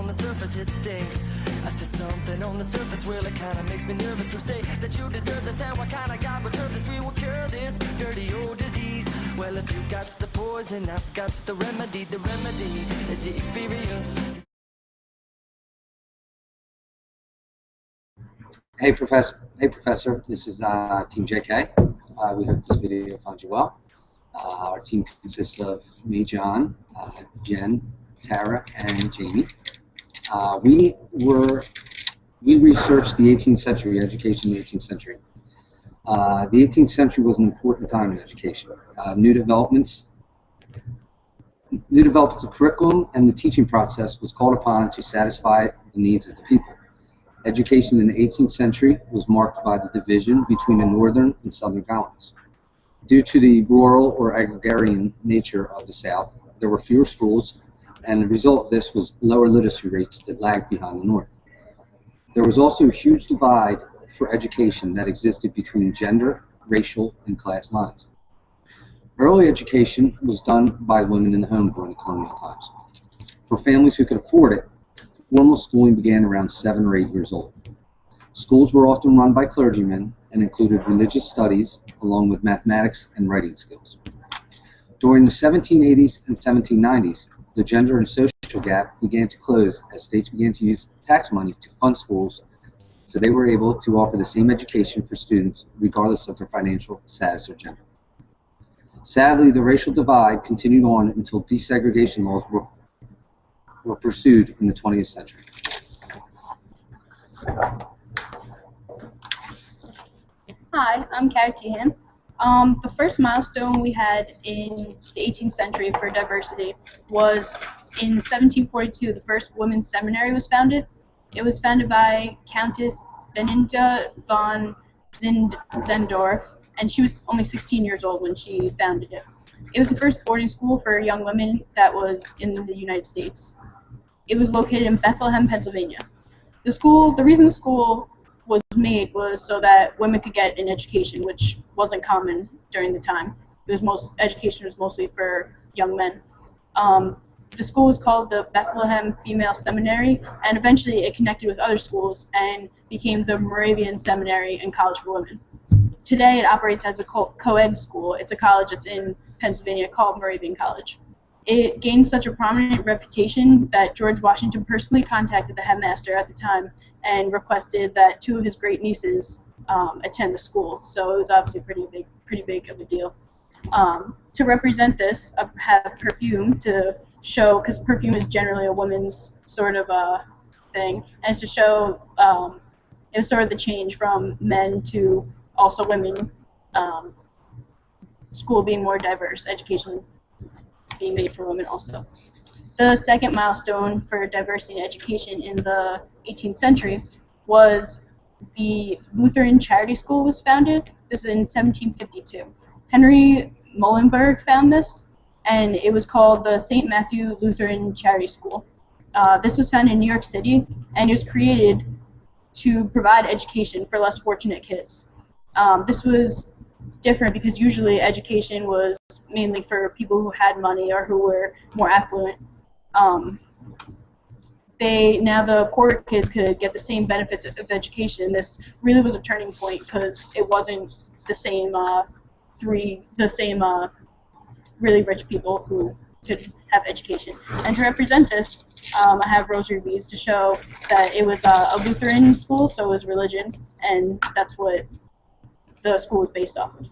the surface it stinks. I see something on the surface, well it kinda makes me nervous. So say that you deserve this, and what kind of God would serve this? We will cure this dirty old disease. Well, if you got the poison, I've got the remedy. The remedy is the experience. Hey Professor, this is Team JK. We hope this video finds you well. Our team consists of me, John, Jen, Tara, and Jamie. We researched the 18th century, education in the 18th century. The 18th century was an important time in education. New developments of curriculum and the teaching process was called upon to satisfy the needs of the people. Education in the 18th century was marked by the division between the northern and southern colonies. Due to the rural or agrarian nature of the South, there were fewer schools, and the result of this was lower literacy rates that lagged behind the North. There was also a huge divide for education that existed between gender, racial, and class lines. Early education was done by women in the home during the colonial times. For families who could afford it, formal schooling began around 7 or 8 years old. Schools were often run by clergymen and included religious studies along with mathematics and writing skills. During the 1780s and 1790s, the gender and social gap began to close as states began to use tax money to fund schools, so they were able to offer the same education for students regardless of their financial status or gender. Sadly, the racial divide continued on until desegregation laws were pursued in the 20th century. Hi, I'm Kat Tehan. The first milestone we had in the 18th century for diversity was in 1742, the first women's seminary was founded. It was founded by Countess Benita von Zendorf, and she was only 16 years old when she founded it. It was the first boarding school for young women that was in the United States. It was located in Bethlehem, Pennsylvania. The reason the school was made was so that women could get an education, which wasn't common during the time. Education was mostly for young men. The school was called the Bethlehem Female Seminary, and eventually it connected with other schools and became the Moravian Seminary and College for Women. Today it operates as a co-ed school. It's a college that's in Pennsylvania called Moravian College. It gained such a prominent reputation that George Washington personally contacted the headmaster at the time and requested that 2 of his great nieces attend the school. So it was obviously pretty big of a deal. To represent this, I have perfume to show, because perfume is generally a woman's sort of a thing, and it's to show it was sort of the change from men to also women, school being more diverse, education being made for women also. The second milestone for diversity in education in the 18th century was the Lutheran Charity School was founded. This is in 1752. Henry Muhlenberg found this, and it was called the St. Matthew Lutheran Charity School. This was founded in New York City, and it was created to provide education for less fortunate kids. This was different because usually education was mainly for people who had money or who were more affluent. Now the poor kids could get the same benefits of education. This really was a turning point because it wasn't the same really rich people who could have education. And to represent this, I have rosary beads to show that it was a Lutheran school, so it was religion, and that's what the school was based off of.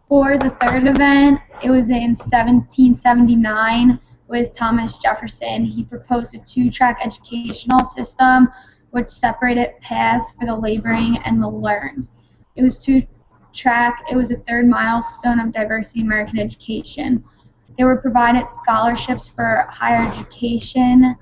For the third event, it was in 1779 with Thomas Jefferson. He proposed a 2-track educational system which separated paths for the laboring and the learned. It was 2-track. It was a third milestone of diversity in American education. They were provided scholarships for higher education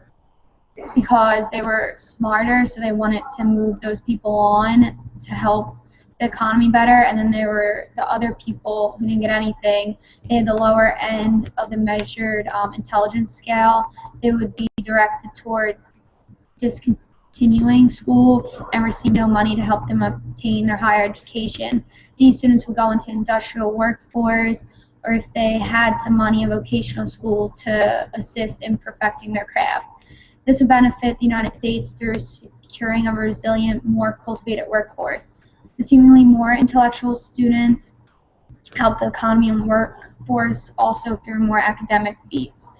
because they were smarter, so they wanted to move those people on to help the economy better. And then there were the other people who didn't get anything. They had the lower end of the measured intelligence scale. They would be directed toward discontinuing school and receive no money to help them obtain their higher education. These students would go into industrial workforce or if they had some money in vocational school to assist in perfecting their craft. This would benefit the United States through securing a resilient, more cultivated workforce. The seemingly more intellectual students help the economy and workforce also through more academic feats.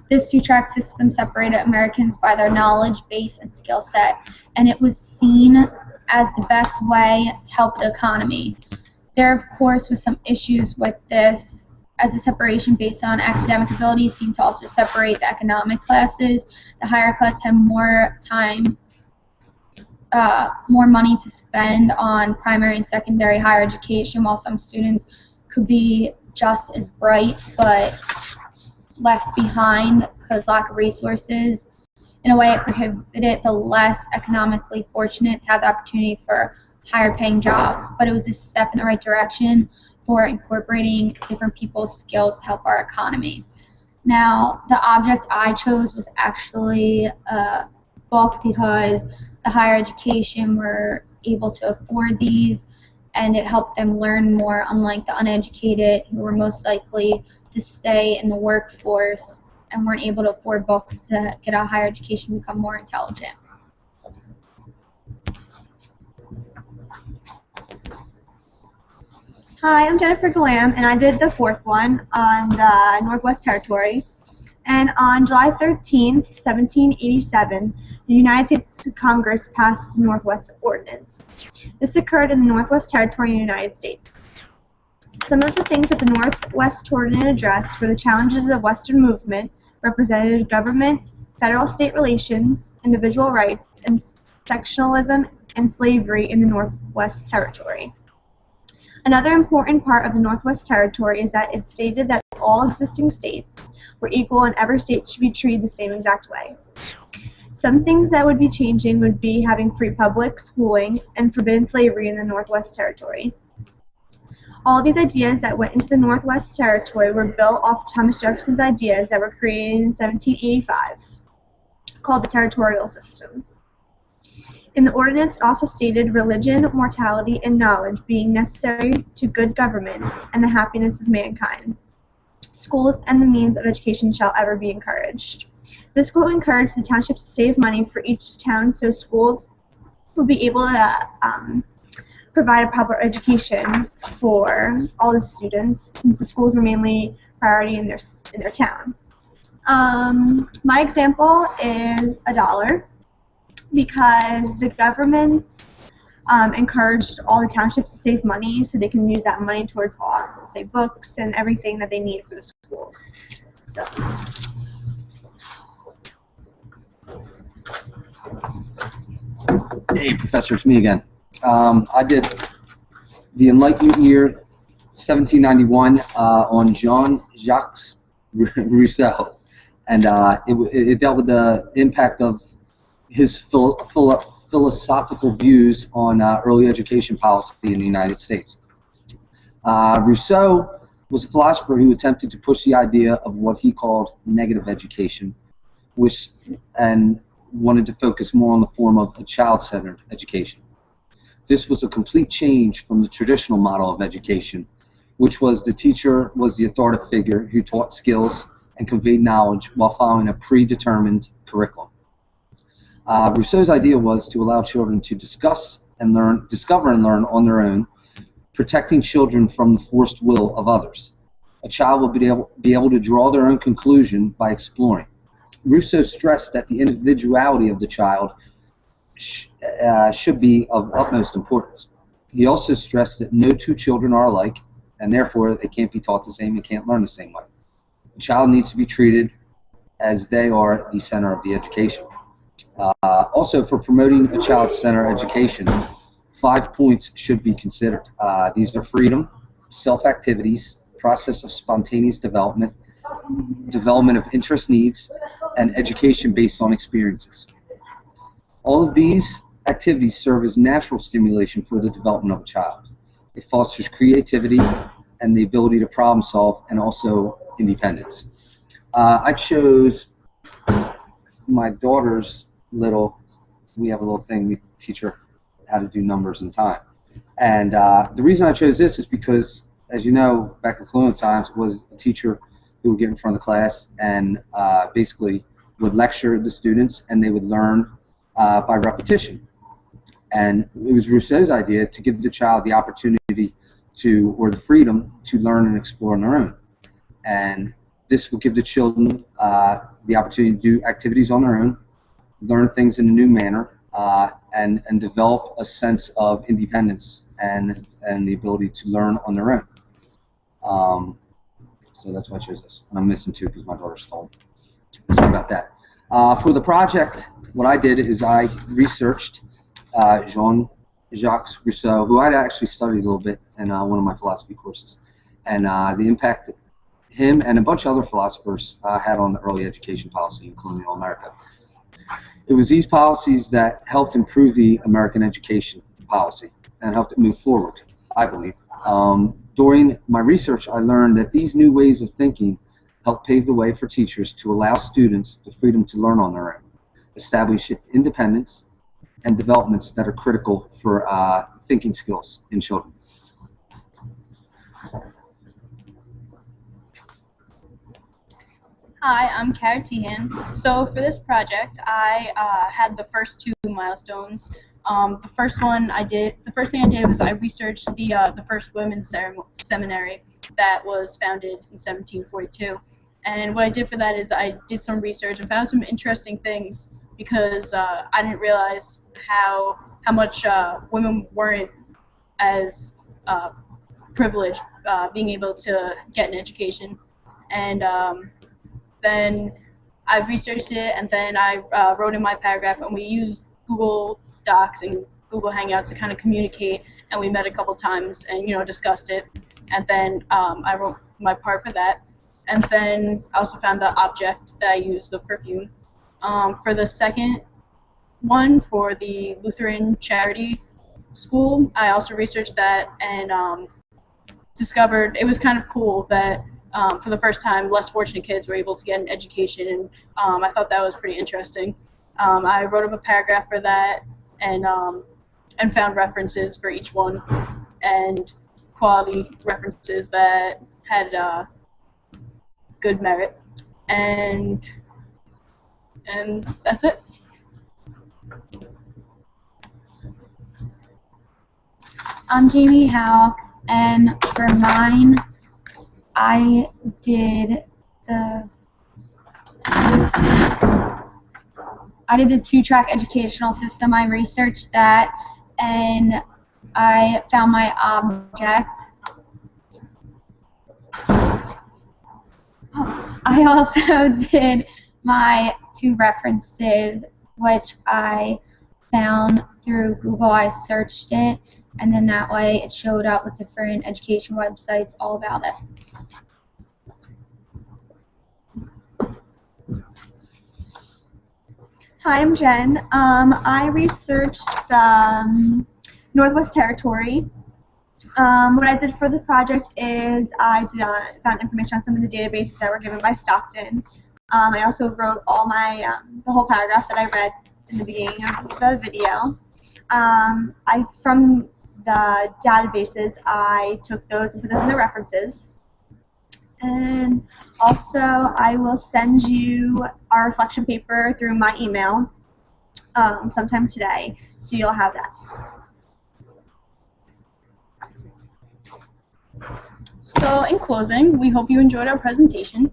This two-track system separated Americans by their knowledge base and skill set, and it was seen as the best way to help the economy. There, of course, was some issues with this, as the separation based on academic ability seemed to also separate the economic classes. The higher class had more time, more money to spend on primary and secondary higher education, while some students could be just as bright but left behind because lack of resources. In a way, it prohibited the less economically fortunate to have the opportunity for higher paying jobs, but it was a step in the right direction for incorporating different people's skills to help our economy. Now, the object I chose was actually a book because the higher education were able to afford these, and it helped them learn more, unlike the uneducated who were most likely to stay in the workforce and weren't able to afford books to get a higher education and become more intelligent. Hi, I'm Jennifer Galam, and I did the fourth one on the Northwest Territory. And on July 13th, 1787, the United States Congress passed the Northwest Ordinance. This occurred in the Northwest Territory in the United States. Some of the things that the Northwest Ordinance addressed were the challenges of the Western movement, represented government, federal-state relations, individual rights, and sectionalism and slavery in the Northwest Territory. Another important part of the Northwest Territory is that it stated that all existing states were equal and every state should be treated the same exact way. Some things that would be changing would be having free public schooling and forbidden slavery in the Northwest Territory. All these ideas that went into the Northwest Territory were built off of Thomas Jefferson's ideas that were created in 1785, called the territorial system. In the ordinance, it also stated religion, mortality, and knowledge being necessary to good government and the happiness of mankind. Schools and the means of education shall ever be encouraged. This quote encouraged the township to save money for each town so schools would be able to provide a proper education for all the students, since the schools were mainly priority in their town. My example is $1, because the government encouraged all the townships to save money so they can use that money towards say books and everything that they need for the schools. So. Hey, Professor, it's me again. I did the Enlightenment year 1791 on Jean-Jacques Rousseau, and it dealt with the impact of his philosophical views on early education policy in the United States. Rousseau was a philosopher who attempted to push the idea of what he called negative education, and wanted to focus more on the form of a child-centered education. This was a complete change from the traditional model of education, which was the teacher was the authoritative figure who taught skills and conveyed knowledge while following a predetermined curriculum. Rousseau's idea was to allow children to discover and learn on their own, protecting children from the forced will of others. A child will be able to draw their own conclusion by exploring. Rousseau stressed that the individuality of the child should be of utmost importance. He also stressed that no two children are alike, and therefore they can't be taught the same and can't learn the same way. The child needs to be treated as they are the center of the education. Also, for promoting a child-centered education, 5 points should be considered. These are freedom, self-activities, process of spontaneous development, development of interest needs, and education based on experiences. All of these activities serve as natural stimulation for the development of a child. It fosters creativity and the ability to problem solve, and also independence. I chose my daughter's we have a little thing, we teach her how to do numbers and time. And the reason I chose this is because as you know, back in colonial times, was a teacher who would get in front of the class and basically would lecture the students, and they would learn by repetition. And it was Rousseau's idea to give the child the opportunity to, or the freedom to learn and explore on their own. And this would give the children the opportunity to do activities on their own, learn things in a new manner, and develop a sense of independence and the ability to learn on their own. So that's why I chose this. And I'm missing two because my daughter stole. Sorry about that. For the project, what I did is I researched Jean-Jacques Rousseau, who I'd actually studied a little bit in one of my philosophy courses, and the impact that him and a bunch of other philosophers had on the early education policy in colonial America. It was these policies that helped improve the American education policy and helped it move forward, I believe. During my research, I learned that these new ways of thinking helped pave the way for teachers to allow students the freedom to learn on their own, establish independence and developments that are critical for thinking skills in children. Hi, I'm Kara Tehan. So for this project, I had the first two milestones. The first thing I did was I researched the first women's seminary that was founded in 1742. And what I did for that is I did some research and found some interesting things, because I didn't realize how much women weren't as privileged being able to get an education. And then I researched it, and then I wrote in my paragraph, and we used Google Docs and Google Hangouts to kind of communicate, and we met a couple times and discussed it, and then I wrote my part for that, and then I also found the object that I used, the perfume. For the second one, for the Lutheran Charity School, I also researched that and discovered it was kind of cool that for the first time, less fortunate kids were able to get an education, and I thought that was pretty interesting. I wrote up a paragraph for that, and found references for each one, and quality references that had good merit, and that's it. I'm Jamie Houck, and for mine, I did the two-track educational system. I researched that, and I found my object. I also did my two references, which I found through Google. I searched it, and then that way it showed up with different education websites all about it. Hi, I'm Jen. I researched the Northwest Territory. What I did for the project is I found information on some of the databases that were given by Stockton. I also wrote all my the whole paragraph that I read in the beginning of the video. From the databases, I took those and put those in the references. And also, I will send you our reflection paper through my email sometime today, so you'll have that. So in closing, we hope you enjoyed our presentation.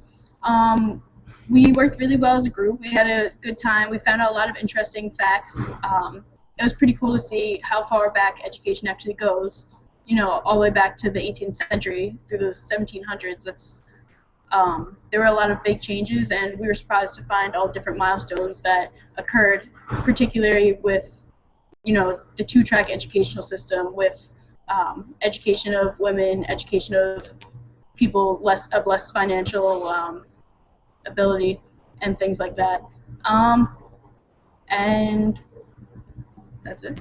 We worked really well as a group. We had a good time. We found out a lot of interesting facts. It was pretty cool to see how far back education actually goes, all the way back to the 18th century through the 1700s. There were a lot of big changes, and we were surprised to find all different milestones that occurred, particularly with, the two-track educational system, with education of women, education of people less financial ability, and things like that. And that's it.